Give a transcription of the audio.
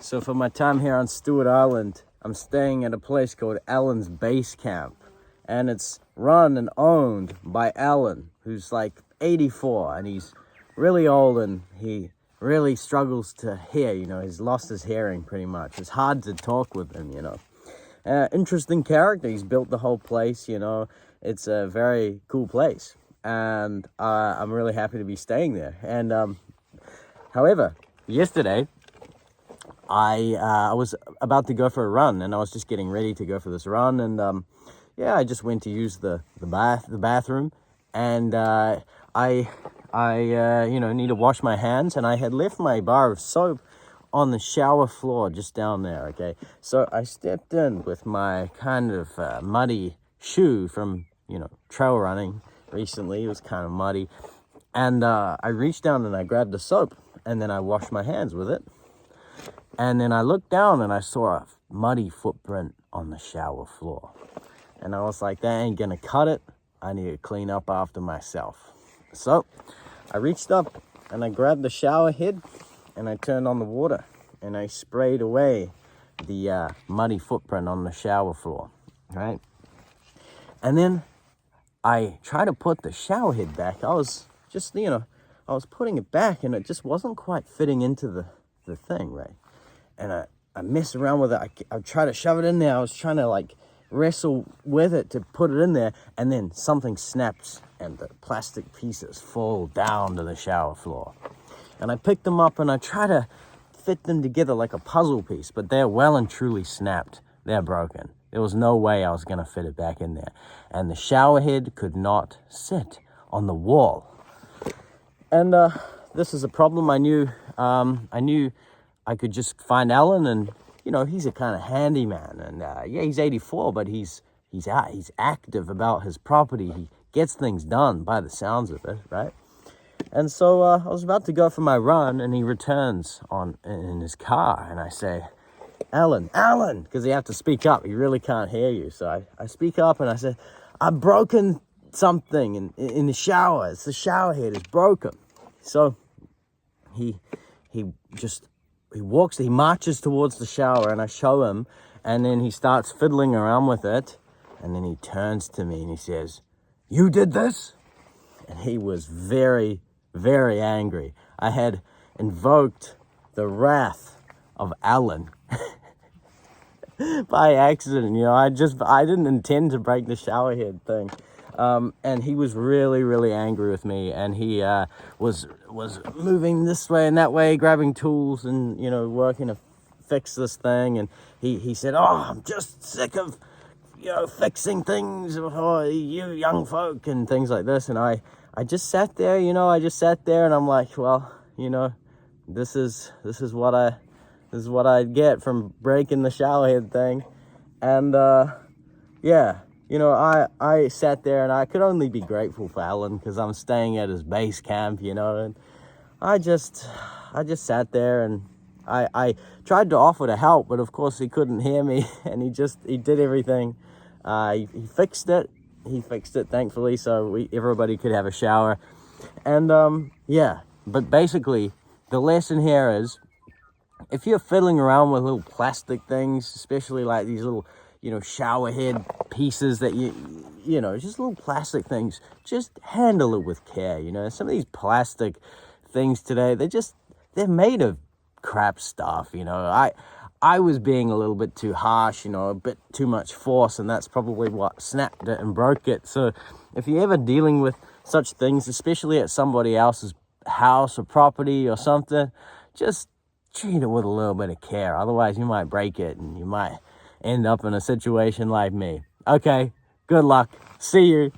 So for my time here on Stewart Island, I'm staying at a place called Allan's Base Camp. And it's run and owned by Allan, who's like 84, and he's really old and he really struggles to hear, he's lost his hearing pretty much. It's hard to talk with him, Interesting character. He's built the whole place, It's a very cool place. And I'm really happy to be staying there. And however, yesterday, I was about to go for a run, and I was just getting ready to go for this run, and I just went to use the bathroom, and I need to wash my hands, and I had left my bar of soap on the shower floor just down there. Okay, so I stepped in with my kind of muddy shoe from trail running recently. It was kind of muddy, and I reached down and I grabbed the soap, and then I washed my hands with it. And then I looked down and I saw a muddy footprint on the shower floor. And I was like, that ain't gonna cut it. I need to clean up after myself. So I reached up and I grabbed the shower head and I turned on the water and I sprayed away the muddy footprint on the shower floor, right? And then I tried to put the shower head back. I was just, I was putting it back and it just wasn't quite fitting into the thing, right? And I messed around with it. I tried to shove it in there. I was trying to wrestle with it to put it in there. And then something snaps and the plastic pieces fall down to the shower floor. And I picked them up and I try to fit them together like a puzzle piece. But they're well and truly snapped. They're broken. There was no way I was going to fit it back in there. And the shower head could not sit on the wall. And this is a problem. I knew I could just find Allan, and he's a kind of handyman, and he's 84, but he's active about his property. He gets things done by the sounds of it, right? And so I was about to go for my run, and he returns in his car, and I say, Allan, because you have to speak up. He really can't hear you. So I speak up and I say, I've broken something in the shower. It's the shower head. It's broken. So he marches towards the shower, and I show him, and then he starts fiddling around with it, and then he turns to me and he says, "You did this?" And he was very, very angry. I had invoked the wrath of Allan by accident. I didn't intend to break the shower head thing. And he was really, really angry with me, and he was moving this way and that way, grabbing tools and, working to fix this thing. And he said, "Oh, I'm just sick of, fixing things for you young folk," and things like this. And I just sat there, and I'm like, well, this is what I get from breaking the shower head thing. And I sat there and I could only be grateful for Allan because I'm staying at his base camp, and I just sat there and I tried to offer to help, but of course he couldn't hear me, and he did everything. He fixed it, thankfully, so everybody could have a shower. And but basically the lesson here is, if you're fiddling around with little plastic things, especially like these little shower head pieces that just little plastic things, just handle it with care. Some of these plastic things today, they're made of crap stuff. I was being a little bit too harsh, a bit too much force, and that's probably what snapped it and broke it. So if you're ever dealing with such things, especially at somebody else's house or property or something, just treat it with a little bit of care. Otherwise you might break it and you might end up in a situation like me. Okay, good luck. See you.